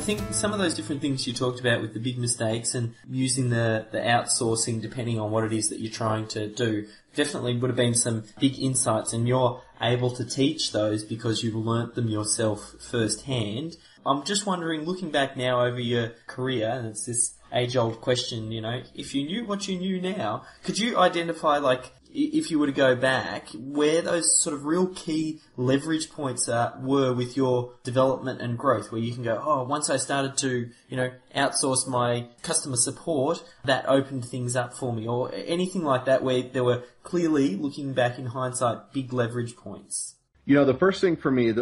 think some of those different things you talked about with the big mistakes and using the outsourcing depending on what it is that you're trying to do definitely would have been some big insights, and you're able to teach those because you've learnt them yourself firsthand. I'm just wondering, looking back now over your career, and it's this age-old question, if you knew what you knew now, could you identify, if you were to go back, where those sort of real key leverage points were with your development and growth, where you can go, once I started to, outsource my customer support, that opened things up for me, or anything like that where there were clearly, looking back in hindsight, big leverage points? The first thing for me, I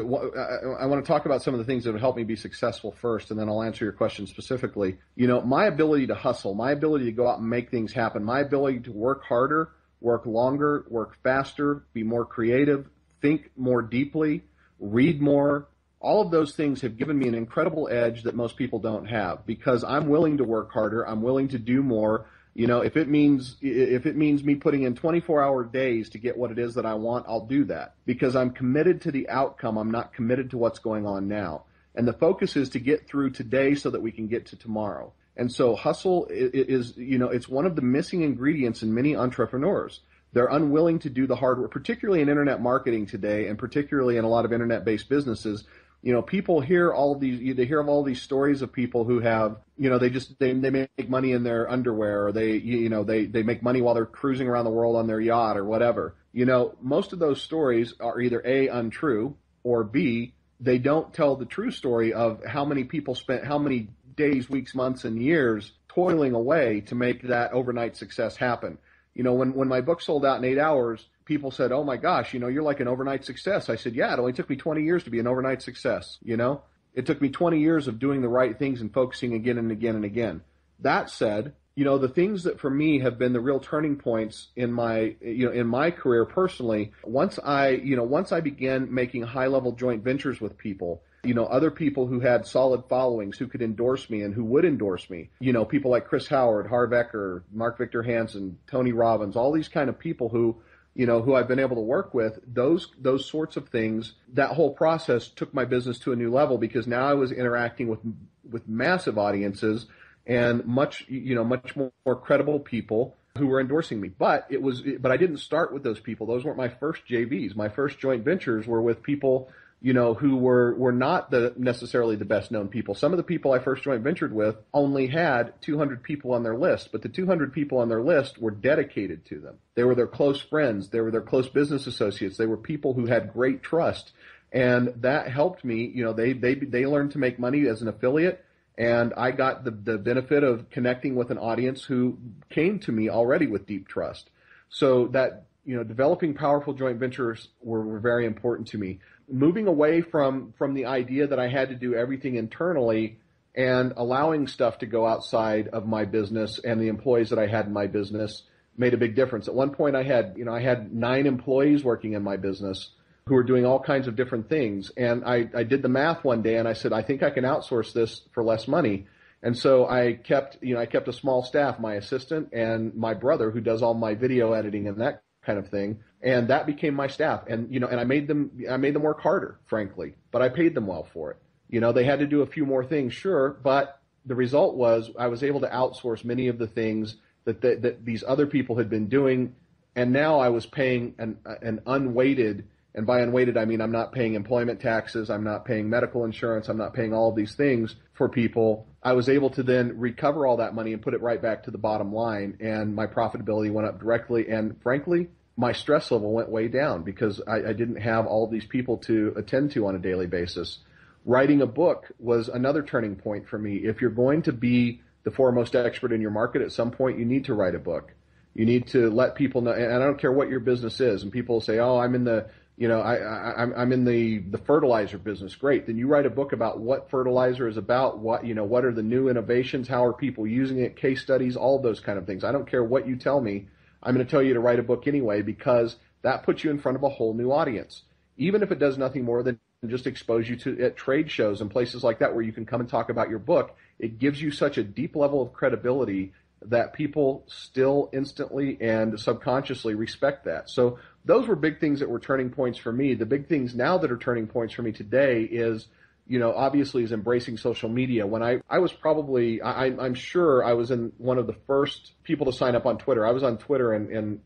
want to talk about some of the things that have helped me be successful first, and then I'll answer your question specifically. My ability to hustle, my ability to go out and make things happen, my ability to work harder, work longer, work faster, be more creative, think more deeply, read more. All of those things have given me an incredible edge that most people don't have, because I'm willing to work harder. I'm willing to do more. If it means me putting in 24-hour days to get what it is that I want, I'll do that, because I'm committed to the outcome. I'm not committed to what's going on now. And the focus is to get through today so that we can get to tomorrow. And so hustle is, it's one of the missing ingredients in many entrepreneurs. They're unwilling to do the hard work, particularly in internet marketing today, and particularly in a lot of internet-based businesses. People hear they hear of all these stories of people who have, they make money in their underwear, or they make money while they're cruising around the world on their yacht or whatever. Most of those stories are either A, untrue, or B, they don't tell the true story of how many people spent how many days, weeks, months, and years toiling away to make that overnight success happen. When my book sold out in 8 hours, people said, "Oh my gosh, you're like an overnight success." I said, "Yeah, it only took me 20 years to be an overnight success." It took me 20 years of doing the right things and focusing again and again and again. That said, the things that for me have been the real turning points in my career personally, once I began making high-level joint ventures with people, other people who had solid followings, who could endorse me and who would endorse me, people like Chris Howard, Harv Eker, Mark Victor Hansen, Tony Robbins, all these kind of people who I've been able to work with, those sorts of things, that whole process took my business to a new level, because now I was interacting with massive audiences and much more credible people who were endorsing me. But I didn't start with those people. Those weren't my first JVs. My first joint ventures were with people who were not necessarily the best known people. Some of the people I first joint ventured with only had 200 people on their list, but the 200 people on their list were dedicated to them. They were their close friends. They were their close business associates. They were people who had great trust. And that helped me. They learned to make money as an affiliate, and I got the benefit of connecting with an audience who came to me already with deep trust. So that, developing powerful joint ventures were very important to me. Moving away from the idea that I had to do everything internally and allowing stuff to go outside of my business and the employees that I had in my business made a big difference. At one point I had 9 employees working in my business who were doing all kinds of different things. And I did the math one day and I said, I think I can outsource this for less money. And so I kept a small staff, my assistant and my brother, who does all my video editing and that kind of thing. And that became my staff. And, and I made them work harder, frankly, but I paid them well for it. They had to do a few more things, sure, but the result was I was able to outsource many of the things that these other people had been doing. And now I was paying an unweighted, and by unweighted, I mean I'm not paying employment taxes, I'm not paying medical insurance, I'm not paying all of these things for people. I was able to then recover all that money and put it right back to the bottom line, and my profitability went up directly, and frankly, my stress level went way down because I didn't have all these people to attend to on a daily basis. Writing a book was another turning point for me. If you're going to be the foremost expert in your market, at some point you need to write a book. You need to let people know, and I don't care what your business is, and people say, "Oh, I'm in the I'm in the fertilizer business." Great. Then you write a book about what fertilizer is about, what are the new innovations, how are people using it, case studies, all of those kind of things. I don't care what you tell me. I'm going to tell you to write a book anyway, because that puts you in front of a whole new audience. Even if it does nothing more than just expose you to at trade shows and places like that where you can come and talk about your book, it gives you such a deep level of credibility that people still instantly and subconsciously respect that. So those were big things that were turning points for me. The big things now that are turning points for me today is obviously is embracing social media. When I was probably, I'm sure I was in one of the first people to sign up on Twitter. I was on Twitter in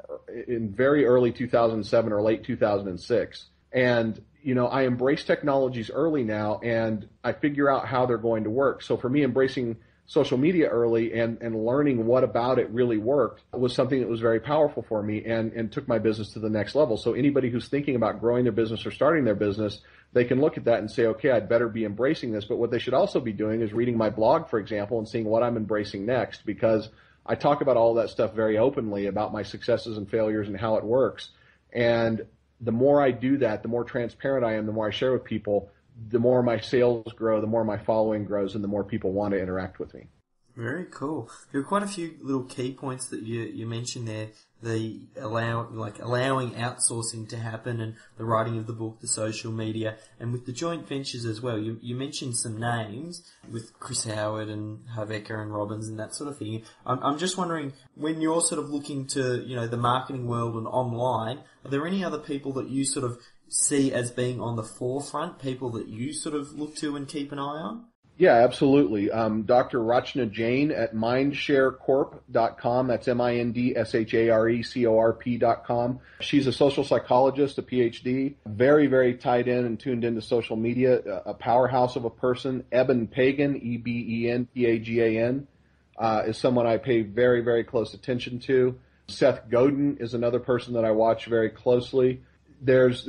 very early 2007 or late 2006. And, I embrace technologies early now, and I figure out how they're going to work. So for me, embracing social media early and learning what about it really worked was something that was very powerful for me and took my business to the next level. So anybody who's thinking about growing their business or starting their business, they can look at that and say, okay, I'd better be embracing this. But what they should also be doing is reading my blog, for example, and seeing what I'm embracing next, because I talk about all that stuff very openly about my successes and failures and how it works. And the more I do that, the more transparent I am, the more I share with people, the more my sales grow, the more my following grows, and the more people want to interact with me. Very cool. There are quite a few little key points that you mentioned there. The allowing outsourcing to happen, and the writing of the book, the social media, and with the joint ventures as well. You mentioned some names with Chris Howard and Havecker and Robbins and that sort of thing. I'm just wondering, when you're sort of looking to, the marketing world and online, are there any other people that you sort of see as being on the forefront, people that you sort of look to and keep an eye on? Yeah, absolutely. Dr. Rachna Jain at mindsharecorp.com. That's MINDSHARECORP.com. She's a social psychologist, a PhD, very, very tied in and tuned into social media, a powerhouse of a person. Eben Pagan, EBENPAGAN, is someone I pay very, very close attention to. Seth Godin is another person that I watch very closely. There's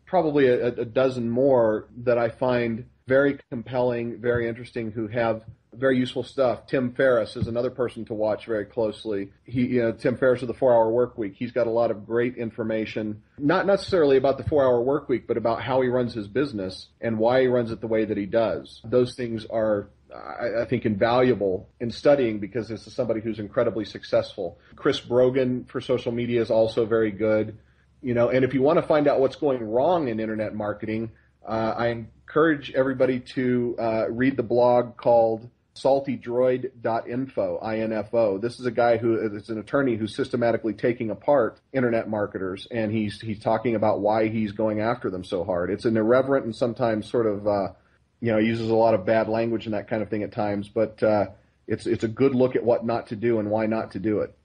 probably a dozen more that I find very compelling, very interesting, who have very useful stuff. Tim Ferriss is another person to watch very closely. Tim Ferriss of the 4 Hour Work Week. He's got a lot of great information, not necessarily about the 4 Hour Work Week, but about how he runs his business and why he runs it the way that he does. Those things are, I think, invaluable in studying, because this is somebody who's incredibly successful. Chris Brogan for social media is also very good. And if you want to find out what's going wrong in internet marketing, I encourage everybody to read the blog called saltydroid.info, INFO. This is a guy who is an attorney who's systematically taking apart internet marketers, and he's talking about why he's going after them so hard. It's an irreverent and sometimes sort of, uses a lot of bad language and that kind of thing at times, but it's a good look at what not to do and why not to do it.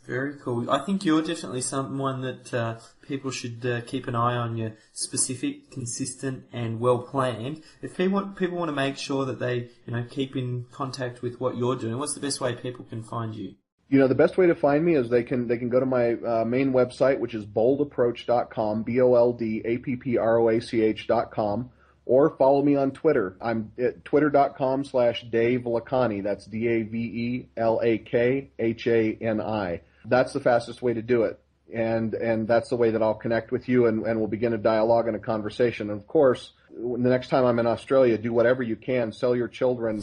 Very cool. I think you're definitely someone that people should keep an eye on. You're specific, consistent, and well planned. If people want to make sure that they keep in contact with what you're doing, what's the best way people can find you? The best way to find me is they can go to my main website, which is boldapproach.com, BOLDAPPROACH.com, or follow me on Twitter. I'm at twitter.com/Dave Lakhani. That's DAVELAKHANI. That's the fastest way to do it. And that's the way that I'll connect with you and we'll begin a dialogue and a conversation. And of course, the next time I'm in Australia, do whatever you can, sell your children,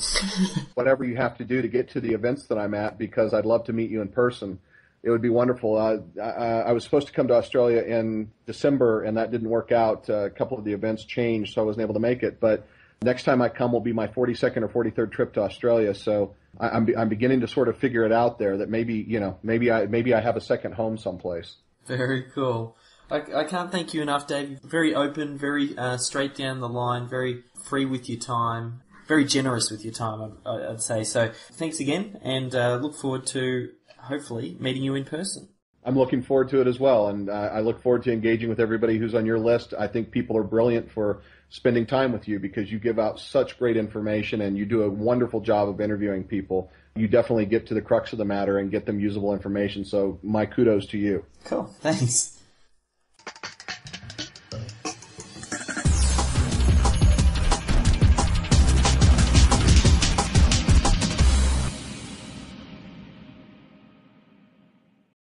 whatever you have to do to get to the events that I'm at, because I'd love to meet you in person. It would be wonderful. I was supposed to come to Australia in December, and that didn't work out. A couple of the events changed, so I wasn't able to make it. But next time I come will be my 42nd or 43rd trip to Australia. So I'm beginning to sort of figure it out there that maybe I have a second home someplace. Very cool. I can't thank you enough, Dave. Very open, very straight down the line, very free with your time, very generous with your time, I'd say. So thanks again, and look forward to hopefully meeting you in person. I'm looking forward to it as well, and I look forward to engaging with everybody who's on your list. I think people are brilliant for spending time with you, because you give out such great information and you do a wonderful job of interviewing people. You definitely get to the crux of the matter and get them usable information, so my kudos to you. Cool, thanks.